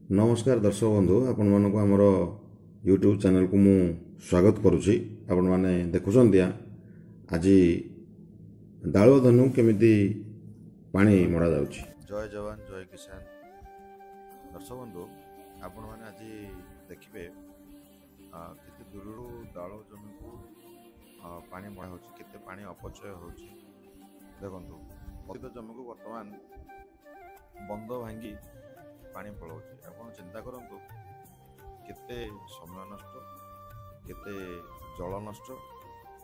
नमस्कार दर्शक बंधु आपण मानक आमर यूट्यूब चैनल को मु स्वागत करुच्ची। आपण माने देखुछंती आज डालुआ धनु केमिति पानी मड़ा जाउछि। जय जवान जय किसान। दर्शक बंधु आपण माने आज देखिबे केते दूररू डालुआ जमी को पानी मड़ा होछि, केते पानी अपचय होछि। देखंतु पतित जमी को वर्तमान बंद भांगी पानी पलाଉଛି। ଆପଣ ଚିନ୍ता କରନ୍ତୁ କେତେ ସମୟ ନଷ୍ଟ, କେତେ ଜଳ ନଷ୍ଟ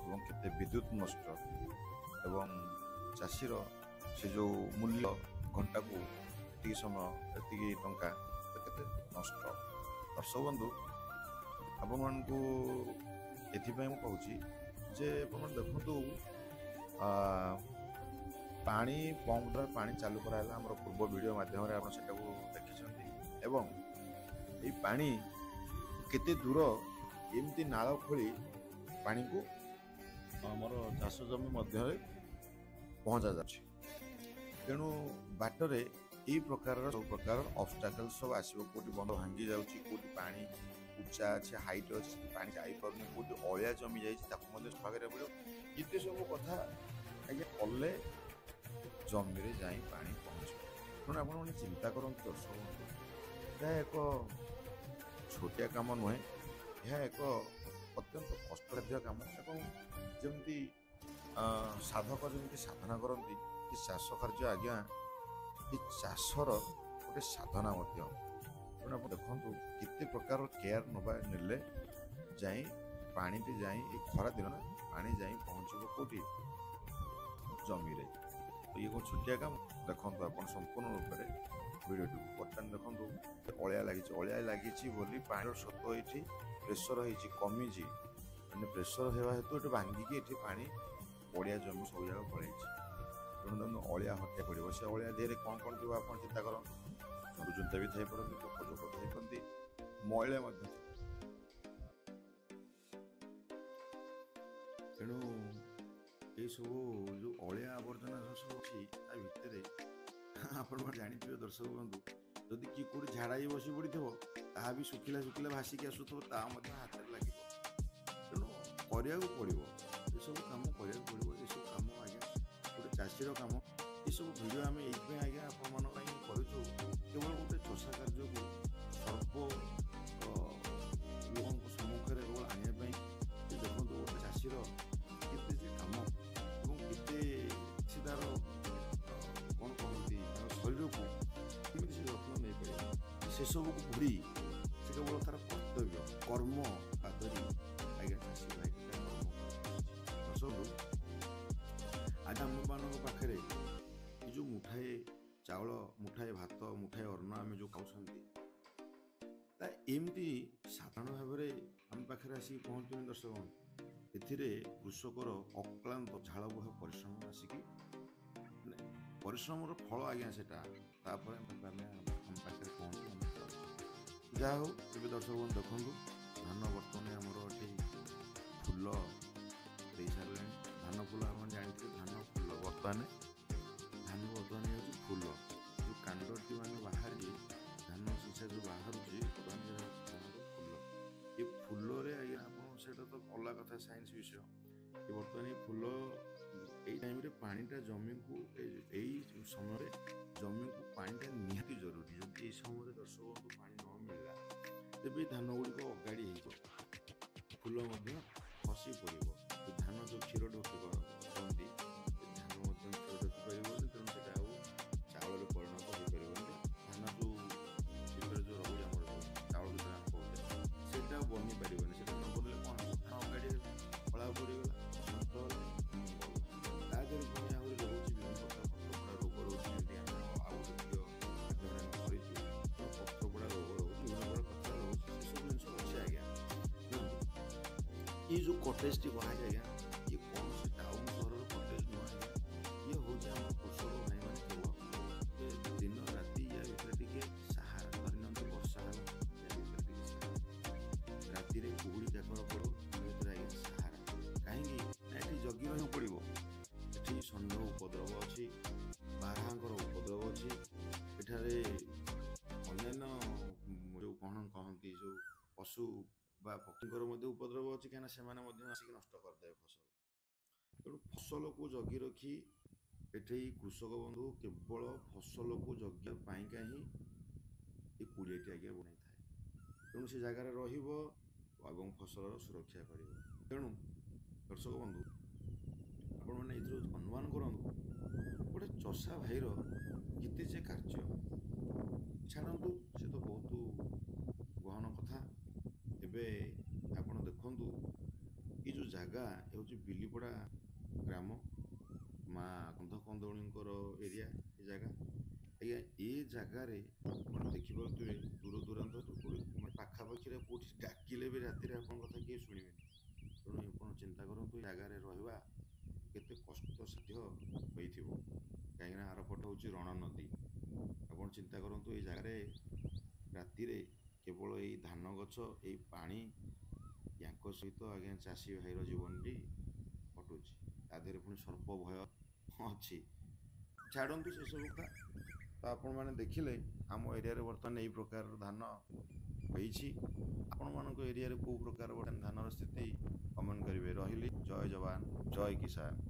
ଏବଂ କେତେ ବିଦ୍ୟୁତ ନଷ୍ଟ ଏବଂ ଚାଷୀର ସେ ଯେଉଁ ମୂଲ୍ୟ ଘଣ୍ଟାକୁ ଏତିକି ସମୟ ଏତିକି ଟଙ୍କା କେତେ ନଷ୍ଟ। ଦର୍ଶକ ବନ୍ଧୁ ଆପଣମାନଙ୍କୁ ଏଥିପାଇଁ ମୁଁ କହୁଛି ଯେ ଆପଣ ଦେଖନ୍ତୁ पानी पंप पानी चालू कराला आम पूर्व वीडियो माध्यम आप देखिछंती एवं ये पानी केते दूर एमती नाल खोली पानी को आमर चाष जमी मध्य पहुँचा जाए। तेणु बाटरे यही प्रकार सब प्रकार ऑब्स्टैकल सब आसो, कोटी बंध भांगी जाउछि, कोटी पानी उच्चा अच्छे हाइट अच्छे पानी जापरनी, कोटी अलिया जमी जाए सफा करा पड़ो। ये सब कथा आज्ञा कले जमी जाई पानी पहुँच। तेणु आप चिंता करते दर्शक बंधु, यह एक छोटिया कम नुहे, यह एक अत्यंत कष्टसाध्य कम। जमी साधक जमी साधना करती कि चाष कार्य आज्ञा ये चाषर गोटे साधना। तेणु आप देखु केते प्रकार केयर नवा नेले जाई पानी जाई खरा दिन ना पानी जाई पहुँचब कौटी जमी। तो ये कौन छोटिया काम देखो आप संपूर्ण रूप से वीडियो बर्तमान देखो अलिया लगी बोली पानी स्रोत ये प्रेसर हो कमी मैंने प्रेसर होगा हेतु ये भांगिकी ये पानी पड़िया जमी सब जगह पड़े। तेणु तुम अलिया हत्या पड़ो से अलिया देहरे कौन कौन थी आप चिंता करते जंतुजंता भी थी पारती, पोकजोक थी पारती, मैला। तेणु ये सब जो अलिया आवर्जना सब अच्छी भितर आप जाथे दर्शक बंधु, जदि किए कौट झाड़ा बस पड़ी ता भी सुखिला सुखिला भासिक आसुव हाथ में लगे। तेणु करा पड़ो ये सब कम करा पड़ो। ये सब कम आज्ञा गोटे चाषीर कम। ये सब भिड आम ये आज्ञा आपण करूँ केवल गोटे चषा कार्य को सर्व लोक सम्मुखें केवल आने देखो गोटे चाषीर केते कम तार कौन कहती शरीर को कमी से जत्न नहीं पारे से सब को भूरी से केवल तार कर्तव्य कर्म आदरी आज्ञा चाषी भाई आज आम मान पाखे जो मुठाए चाउल, मुठाए भात, मुठाए अन्न आम जो खाऊँ एमती साधारण भाव में आम पाखे आसिक पहुँचुनी। दर्शक एथिरे कृषकर अक्लांत झाड़ बुहा परिश्रम आसिक परिश्रम फल आज्ञा से आम पाखे पहुँच जहा हो। ए दर्शक बंधु देखो धान बर्तमान आमर ये फूल दे सारे धान फूल आप जानते धान फूल बर्तमान धान बर्तमान हो फूल जो कांडटी मान बाहर धान सीसा जो बाहर फूल ये फूल आज्ञा आप तो अलग कथा साइंस विषय। ये बर्तमान ये फूल यही टाइम रे पानीटा जमी को यही समय जमी को पानीटा निहाती जरूरी। जब ये समय दर्शक को पानी न मिलला तेज धान गुड़िक अगाड़ी फूल खसी पड़ो। धान जो क्षीर ढोकी कहती धान क्षीर ढोकी पार तेणु से चाउल परिणत हो पार धान जो क्षीर जो रही आम चाउल जो कहते से बनी पारे से न बनले कौन धान अगाड़ी फला पड़गला नष्ट तादेह पुणी आहरी रोचे विभिन्न प्रकार पत्रपोड़ा रोग रोचे पत्रपोड़ा रोग रोचे विभिन्न प्रकार रोचे से सब जिन अच्छे आज्ञा। ये जो कटेज टी बना आज्ञा ये कौन से टाउन सहर कटेज नुह आज्ञा ये हूँ आम कृषक भाई मैंने केवल दिन राति या भितर टे सहारा धरी नि वर्षा राति कुहुड़ी काकर पड़ो आज्ञा सहारा कहीं जगी रही पड़ो। ये षंढ उपद्रव अच्छी, बारहांकर उपद्रव अच्छी, एठारे अन्य କୁହନ୍ତି ଯେଉଁ ପଶୁ ବା ପକ୍ଷୀଙ୍କର ମଧ୍ୟ ଉପଦ୍ରବ ଅଛି, କାହିଁକିନା ସେମାନେ ମଧ୍ୟ ଆସିକି ନଷ୍ଟ କରିଦେବେ ଫସଲ। ତେଣୁ ଫସଲକୁ ଜଗି ରଖି ଏଠି କୃଷକ ବନ୍ଧୁ କେବଳ ଫସଲକୁ ଜଗିବା ପାଇଁକା ହିଁ ଏ କୁଡ଼ିଆଟି ଆଜ୍ଞା ବନାଇଥାଏ। ତେଣୁ ସେ ଜାଗାରେ ରହିବ ଏବଂ ଫସଲର ସୁରକ୍ଷା କରିବ। ତେଣୁ ଦର୍ଶକ ବନ୍ଧୁ, ଆପଣମାନେ ଏଥିରୁ ଅନୁମାନ କରନ୍ତୁ ଗୋଟେ ଚଷା ଭାଇର କେତେ ଯେ କାର୍ଯ୍ୟ। ଛାଡ଼ନ୍ତୁ, ସେ ତ ବହୁତ ଗହନ କଥା। ଏବେ ଆପଣ ଦେଖନ୍ତୁ, ଏ ଯେଉଁ ଜାଗା ହେଉଛି ବିଲିପଡ଼ା ଗ୍ରାମ, ମା କନ୍ଧକନ୍ଦଳୀଙ୍କର ଏରିଆ ଏ ଜାଗା। ଆଜ୍ଞା ଏ ଜାଗାରେ ଆପଣ ଦେଖିପାରୁଥିବେ ଦୂର ଦୂରାନ୍ତ ପାଖାପାଖିରେ କେଉଁଠି ଡାକିଲେ ବି ରାତିରେ ଆପଣଙ୍କ କଥା କିଏ ଶୁଣିବେନି। ତେଣୁ ଆପଣ ଚିନ୍ତା କରନ୍ତୁ ଏ ଜାଗାରେ ରହିବା କେତେ କଷ୍ଟସାଧ୍ୟ ହୋଇଥିବ, କାହିଁକିନା ଆରପଟ ହେଉଛି ରଣ ନଦୀ। ଆପଣ ଚିନ୍ତା କରନ୍ତୁ ଏଇ ଜାଗାରେ ରାତିରେ କେବଳ ଏଇ ଧାନ ଗଛ, ଏଇ ପାଣି, ୟାଙ୍କ ସହିତ ଆଜ୍ଞା ଚାଷୀ ଭାଇର ଜୀବନଟି କଟୁଛି। ତା ଦେହରେ ପୁଣି ସର୍ପ ଭୟ ଅଛି। ଛାଡ଼ନ୍ତୁ ସେସବୁ କଥା। ତ ଆପଣମାନେ ଦେଖିଲେ ଆମ ଏରିଆରେ ବର୍ତ୍ତମାନ ଏଇ ପ୍ରକାରର ଧାନ ହୋଇଛି। ଆପଣମାନଙ୍କ ଏରିଆରେ କେଉଁ ପ୍ରକାର ବର୍ତ୍ତମାନ ଧାନର ସ୍ଥିତି କମେଣ୍ଟ କରିବେ। ରହିଲି, ଜୟ ଯବାନ ଜୟ କିଷାନ।